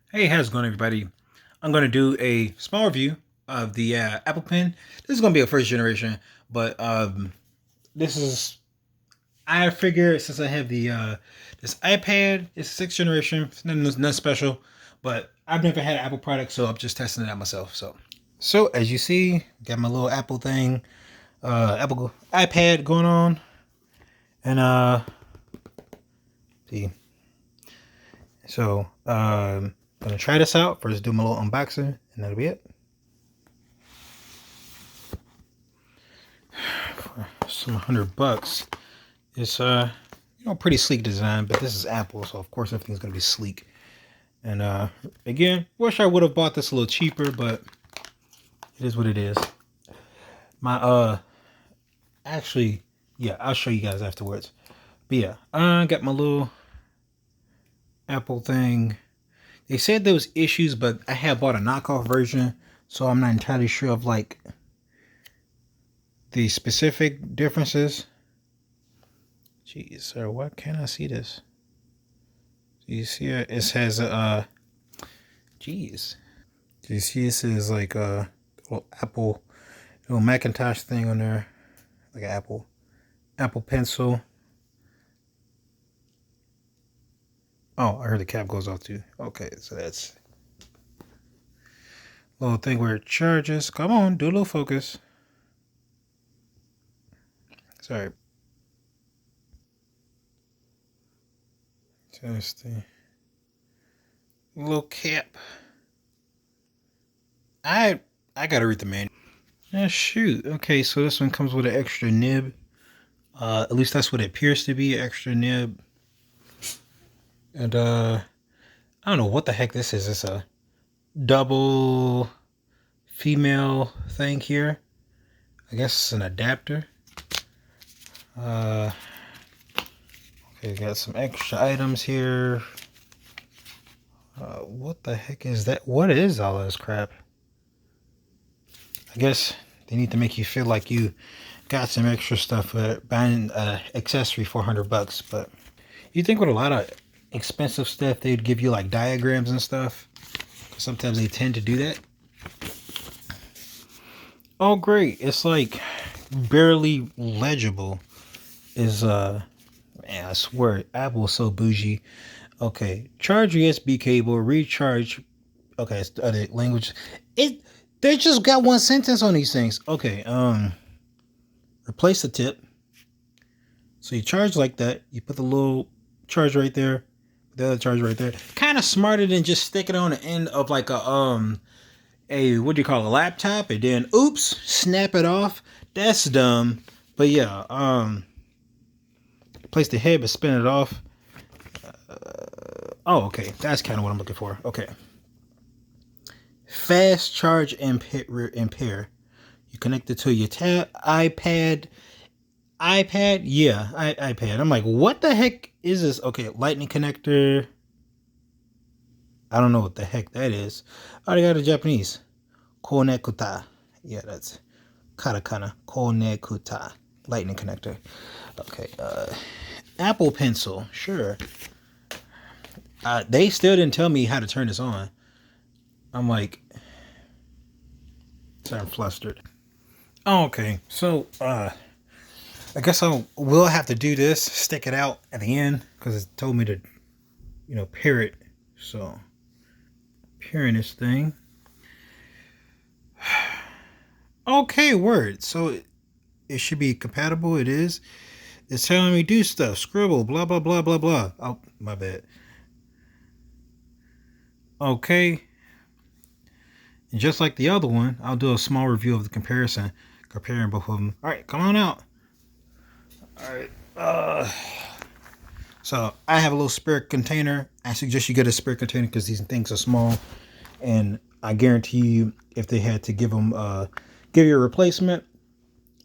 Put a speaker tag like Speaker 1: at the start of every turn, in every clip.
Speaker 1: Hey, how's it going, everybody? I'm going to do a small review of the Apple Pen. This is going to be a first generation, but this is I figure since I have the this iPad, it's sixth generation, it's nothing special, but I've never had an Apple product, so I'm just testing it out myself. So as you see, got my little Apple thing, Apple iPad going on, and see. So gonna try this out. First, do my little unboxing, and that'll be it. Some $100. It's pretty sleek design, but this is Apple, so of course everything's gonna be sleek. And again, wish I would have bought this a little cheaper, but it is what it is. My actually, yeah, I'll show you guys afterwards. But yeah, I got my little Apple thing. They said there was issues, but I have bought a knockoff version, so I'm not entirely sure of like the specific differences. Jeez, sir, why can't I see this? You see it? It has a jeez. Do you see it says like a little Apple, little Macintosh thing on there, like an Apple Pencil. Oh, I heard the cap goes off too. Okay, so that's a little thing where it charges. Come on, do a little focus. Sorry. Just the little cap. I gotta read the manual. Yeah, shoot. Okay, so this one comes with an extra nib. At least that's what it appears to be, extra nib. And I don't know what the heck this is. It's a double female thing here. I guess it's an adapter. Okay, got some extra items here. What the heck is that? What is all this crap? I guess they need to make you feel like you got some extra stuff for buying an accessory for $100. But you think with a lot of expensive stuff, they'd give you like diagrams and stuff. Sometimes they tend to do that. Oh, great. It's like barely legible. Man, I swear, Apple's so bougie. Okay, charge USB cable, recharge. Okay, it's the other language. They just got one sentence on these things. Okay, replace the tip. So you charge like that. You put the little charge right there, the other charge right there. Kind of smarter than just stick it on the end of like a what do you call it, a laptop, and then oops, snap it off. That's dumb. But yeah, place the head but spin it off. Oh, okay, that's kind of what I'm looking for. Okay, fast charge and pair. You connect it to your iPad. Yeah, iPad. I'm like, what the heck is this? Okay, lightning connector. I don't know what the heck that is. Oh, they got a Japanese. Konekuta. Yeah, that's katakana. Konekuta. Lightning connector. Okay, Apple Pencil. Sure. They still didn't tell me how to turn this on. I'm like, sorry, I'm flustered. Oh, okay. So, I guess I will have to do this, stick it out at the end, because it told me to, pair it. So, pairing this thing. Okay, word. So, it should be compatible. It is. It's telling me do stuff. Scribble, blah, blah, blah, blah, blah. Oh, my bad. Okay. And just like the other one, I'll do a small review of the comparison, comparing both of them. All right, come on out. All right. So I have a little spare container. I suggest you get a spare container because these things are small, and I guarantee you, if they had to give you a replacement,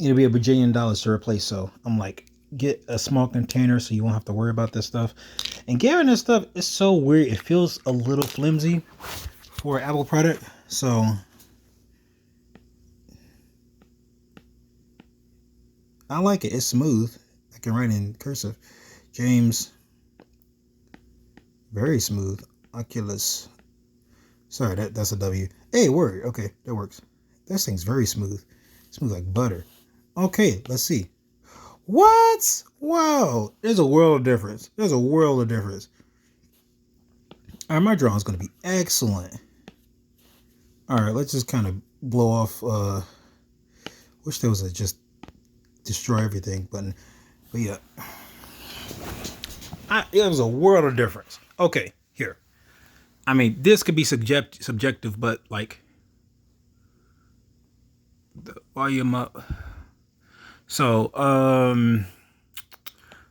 Speaker 1: it'll be $1 bajillion to replace. So I'm like, get a small container so you won't have to worry about this stuff. And getting this stuff is so weird. It feels a little flimsy for an Apple product. So I like it. It's smooth. I can write in cursive. James, very smooth. Oculus. Sorry, that's a W. Hey, word. Okay, that works. This thing's very smooth. Smooth like butter. Okay, let's see. What? Wow. There's a world of difference. There's a world of difference. All right, my drawing's going to be excellent. All right, let's just kind of blow off. Wish there was a just destroy everything button. But yeah. It was a world of difference. Okay, here. I mean, this could be subjective, but like the volume up. So,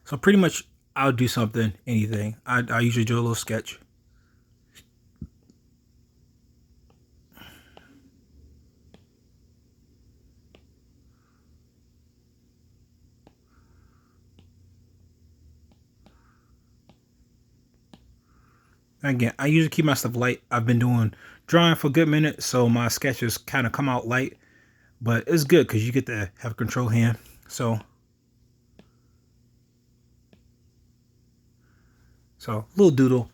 Speaker 1: so pretty much I'll do something, anything. I usually do a little sketch. Again, I usually keep my stuff light. I've been doing drawing for a good minute, so my sketches kind of come out light. But it's good because you get to have a control hand. So little doodle.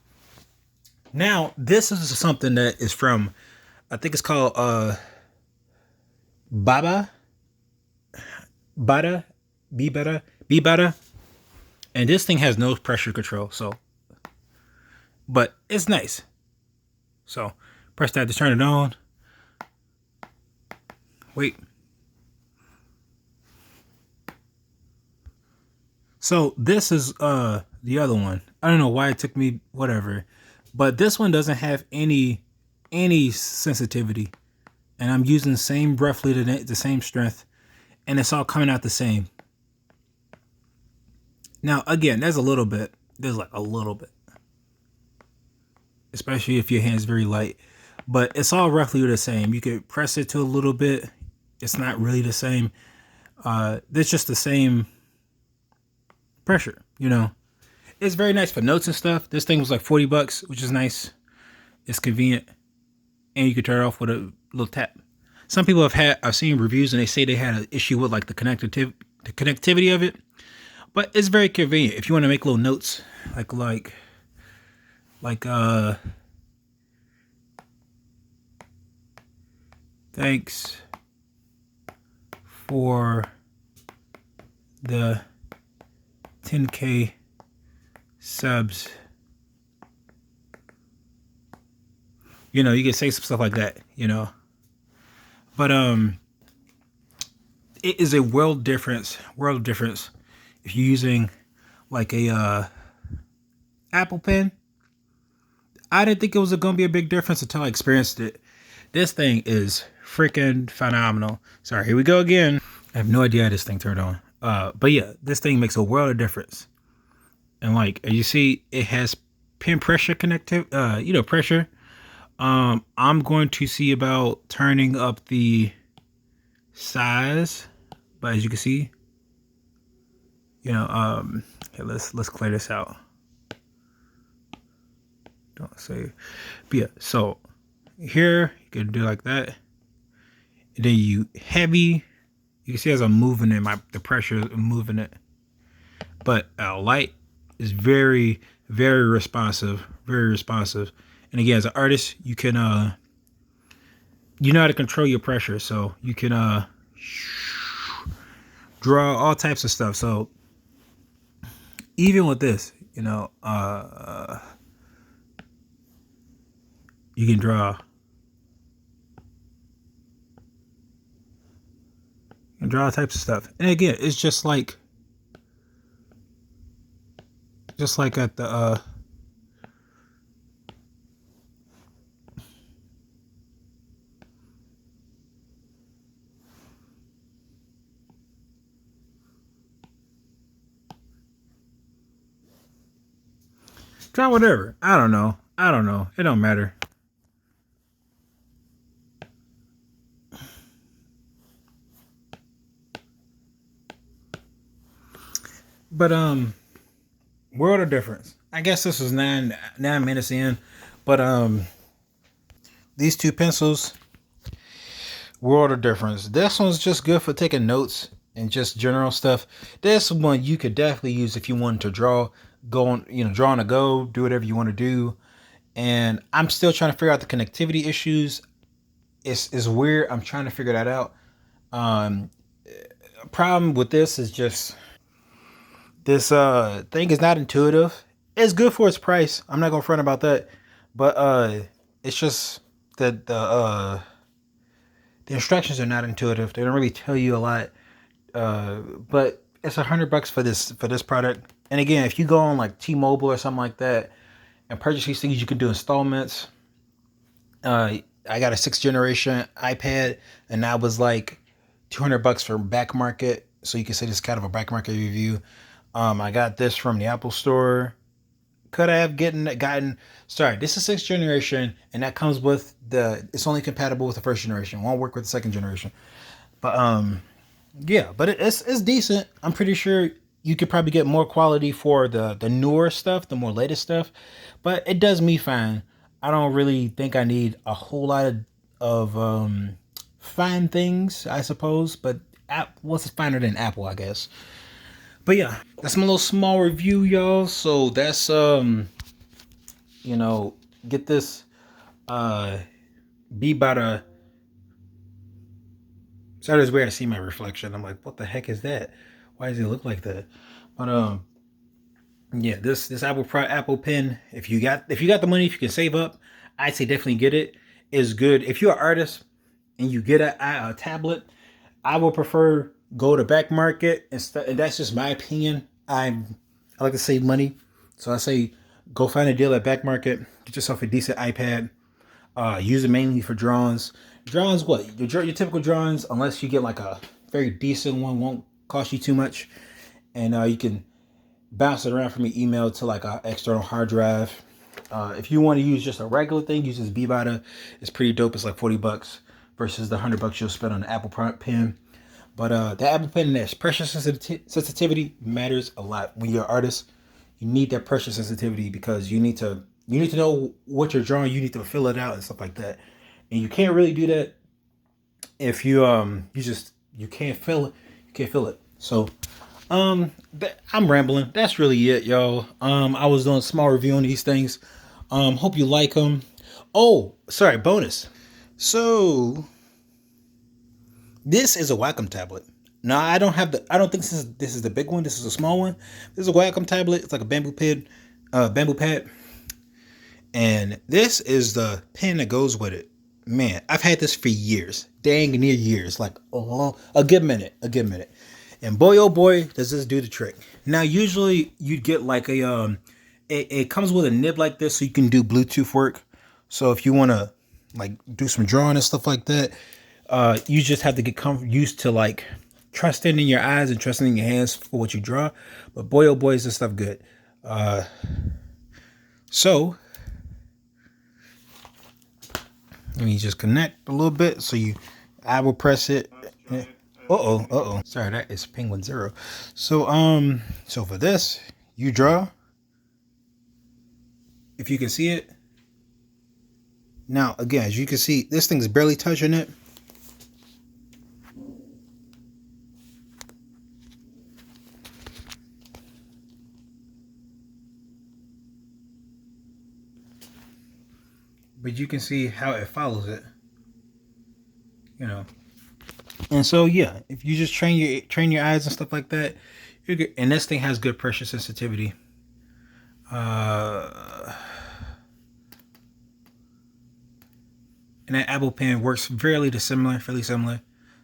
Speaker 1: Now, this is something that is from, I think it's called BBata, BBata. And this thing has no pressure control, so, but it's nice. So, press that to turn it on. Wait. So, this is the other one. I don't know why it took me, whatever. But this one doesn't have any sensitivity. And I'm using the same, roughly the same strength. And it's all coming out the same. Now, again, there's a little bit. There's like a little bit. Especially if your hand's very light. But it's all roughly the same. You could press it to a little bit. It's not really the same. It's just the same pressure, you know. It's very nice for notes and stuff. This thing was like $40, which is nice. It's convenient. And you can turn it off with a little tap. Some people I've seen reviews and they say they had an issue with like the connectivity of it. But it's very convenient if you want to make little notes, like thanks for the 10K subs. You know, you can say some stuff like that, you know. But it is a world difference if you're using like a Apple Pen. I didn't think it was going to be a big difference until I experienced it. This thing is freaking phenomenal. Sorry, here we go again. I have no idea how this thing turned on. But yeah, this thing makes a world of difference. And like, as you see, it has pen pressure pressure. I'm going to see about turning up the size, but as you can see, you know, okay, let's clear this out. Don't say, but yeah, so here you can do like that, and then you heavy. You can see as I'm moving it, the pressure is moving it, but light is very, very responsive, And again, as an artist, you can you know how to control your pressure, so you can draw all types of stuff. So even with this, you know, you can draw. And draw all types of stuff. And again, it's just like at the draw whatever. I don't know. It don't matter. But world of difference. I guess this was 9 minutes in, but these two pencils, world of difference. This one's just good for taking notes and just general stuff. This one you could definitely use if you wanted to draw, go on, you know, draw on a go, do whatever you want to do. and I'm still trying to figure out the connectivity issues. It's weird. I'm trying to figure that out. Um, Problem with this is just this thing is not intuitive. It's good for its price. I'm not gonna front about that, but it's just that the instructions are not intuitive. They don't really tell you a lot. But it's $100 for this product. And again, if you go on like T-Mobile or something like that and purchase these things, you can do installments. I got a 6th generation iPad, and that was like $200 for back market. So you can say this is kind of a back market review. I got this from the Apple Store. Could I have gotten? Sorry, this is 6th generation, and that comes with the. It's only compatible with the 1st generation. Won't work with the 2nd generation. But yeah, but it's decent. I'm pretty sure you could probably get more quality for the newer stuff, the more latest stuff, but it does me fine. I don't really think I need a whole lot of fine things, I suppose. But what's finer than Apple, I guess. But yeah, that's my little small review, y'all. So that's you know, get this uh BBata. So that's where I see my reflection. I'm like, what the heck is that? Why does it look like that? But yeah, this Apple Pen. If you got the money, if you can save up, I'd say definitely get it. It's good. If you're an artist and you get a tablet, I would prefer go to back market instead. And that's just my opinion. I like to save money, so I say go find a deal at back market. Get yourself a decent iPad. Use it mainly for drawings. Drawings, what your typical drawings, unless you get like a very decent one, won't cost you too much, and you can bounce it around from your email to like an external hard drive. If you want to use just a regular thing, use this BBata. It's pretty dope. It's like $40 versus the $100 you'll spend on the Apple Pen. But the Apple Pen, that's pressure sensitivity matters a lot when you're an artist. You need that pressure sensitivity because you need to know what you're drawing. You need to fill it out and stuff like that. And you can't really do that if you can't feel it. You can't feel it. So I'm rambling. That's really it, y'all. I was doing a small review on these things. Hope you like them. Oh, sorry, bonus. So this is a Wacom tablet. Now I don't have the. I don't think this is the big one. This is a small one. This is a Wacom tablet. It's like a bamboo pad, and this is the pen that goes with it. Man, I've had this for years, dang near years, like a good minute. And boy, oh boy, does this do the trick. Now, usually you'd get like it comes with a nib like this, so you can do Bluetooth work. So if you want to like do some drawing and stuff like that, you just have to get used to like trusting in your eyes and trusting in your hands for what you draw. But boy, oh boy, is this stuff good. So let me just connect a little bit. I will press it. Uh oh. Sorry, that is Penguin Zero. So for this, you draw. If you can see it. Now, again, as you can see, this thing's barely touching it. But you can see how it follows it. You know. And so yeah, if you just train your eyes and stuff like that, you're good. And this thing has good pressure sensitivity. And that Apple Pen works fairly similar.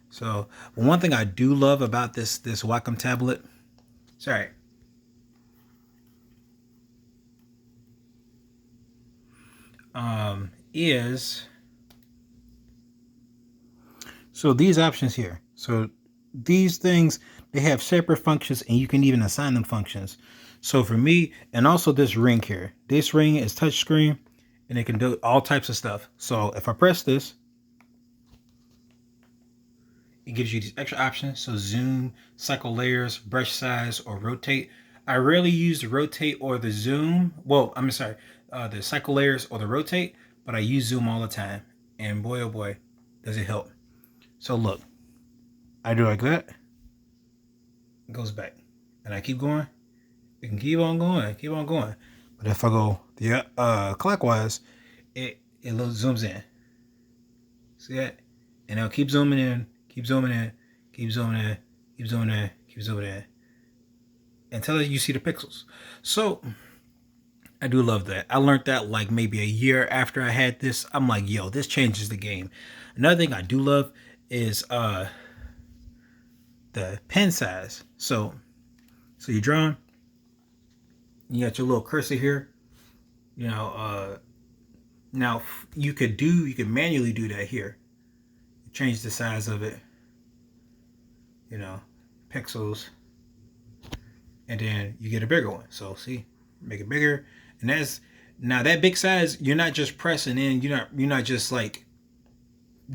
Speaker 1: So, but one thing I do love about this Wacom tablet, sorry, is so these options here. So these things, they have separate functions, and you can even assign them functions. So for me, and also this ring here, this ring is touchscreen, and it can do all types of stuff. So if I press this, it gives you these extra options. So zoom, cycle layers, brush size, or rotate. I rarely use the rotate or the zoom. Well, I'm sorry, the cycle layers or the rotate, but I use zoom all the time. And boy, oh boy, does it help. So look, I do like that. It goes back. And I keep going. It can keep on going. But But if I go the clockwise, it zooms in. See that? And it'll keep zooming in, keep zooming in, keep zooming in, keep zooming in, keep zooming in, until you see the pixels. So I do love that. I learned that like maybe a year after I had this. I'm like, yo, this changes the game. Another thing I do love is the pen size. So you're drawing, you got your little cursor here. You know, now you could manually do that here. Change the size of it, you know, pixels, and then you get a bigger one. So see, make it bigger, and that's now that big size. You're not just pressing in. You're not just like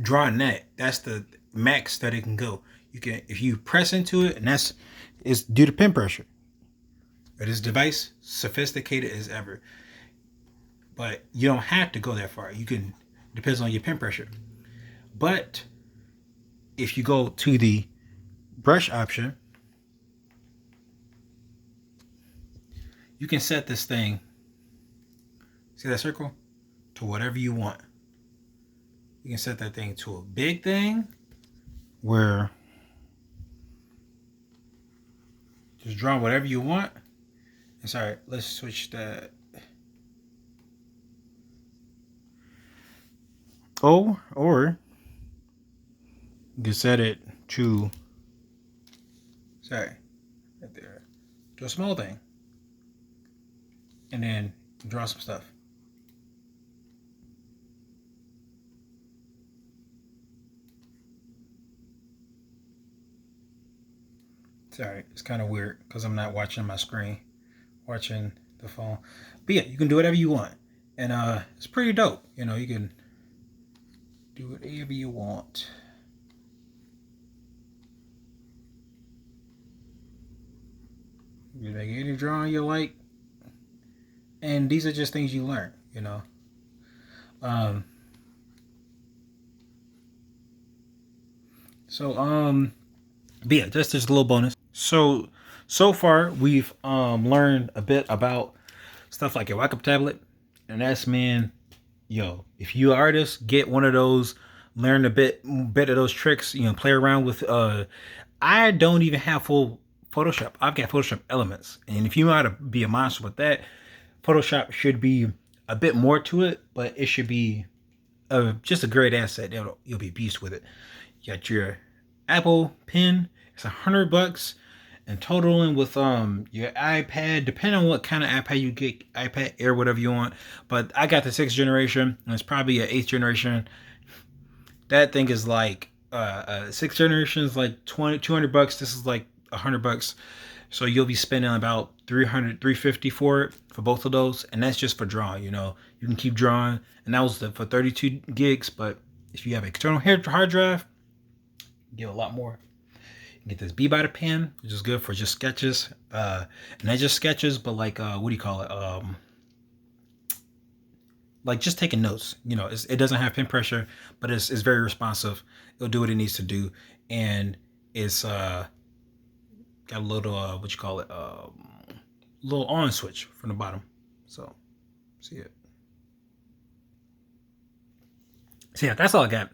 Speaker 1: drawing that. That's the max that it can go. You can, if you press into it, and it's due to pen pressure. But this device, sophisticated as ever. But you don't have to go that far. You can, depends on your pen pressure. But if you go to the brush option, you can set this thing, see that circle, to whatever you want. You can set that thing to a big thing where just draw whatever you want. And sorry, let's switch that. Oh, or you can set it to, sorry, right there, to a small thing. And then draw some stuff. Sorry, it's kind of weird because I'm not watching my screen, watching the phone. But yeah, you can do whatever you want. And it's pretty dope. You know, you can do whatever you want. You can make any drawing you like. And these are just things you learn, you know. But yeah, just a little bonus. So far we've learned a bit about stuff like a Wacom tablet, and that's, man, yo, if you artist, get one of those, learn a bit of those tricks, you know, play around with. I don't even have full Photoshop. I've got Photoshop Elements, and if you know how to be a monster with that, Photoshop should be a bit more to it, but it should be just a great asset. You'll be a beast with it. You got your Apple Pen. It's $100, and totaling with your iPad, depending on what kind of iPad you get, iPad Air, whatever you want. But I got the 6th generation, and it's probably an 8th generation. That thing is like 6th generation is like $200. This is like $100. So you'll be spending about $350 for it, for both of those, and that's just for drawing. You know, you can keep drawing, and that was for 32 gigs. But if you have an external hard drive, you get a lot more. You get this BBata pen, which is good for just sketches, and not just sketches, but like what do you call it? Like just taking notes. You know, it doesn't have pen pressure, but it's very responsive. It'll do what it needs to do, and it's got a little what you call it, little on switch from the bottom. So see it. So yeah, that's all I got.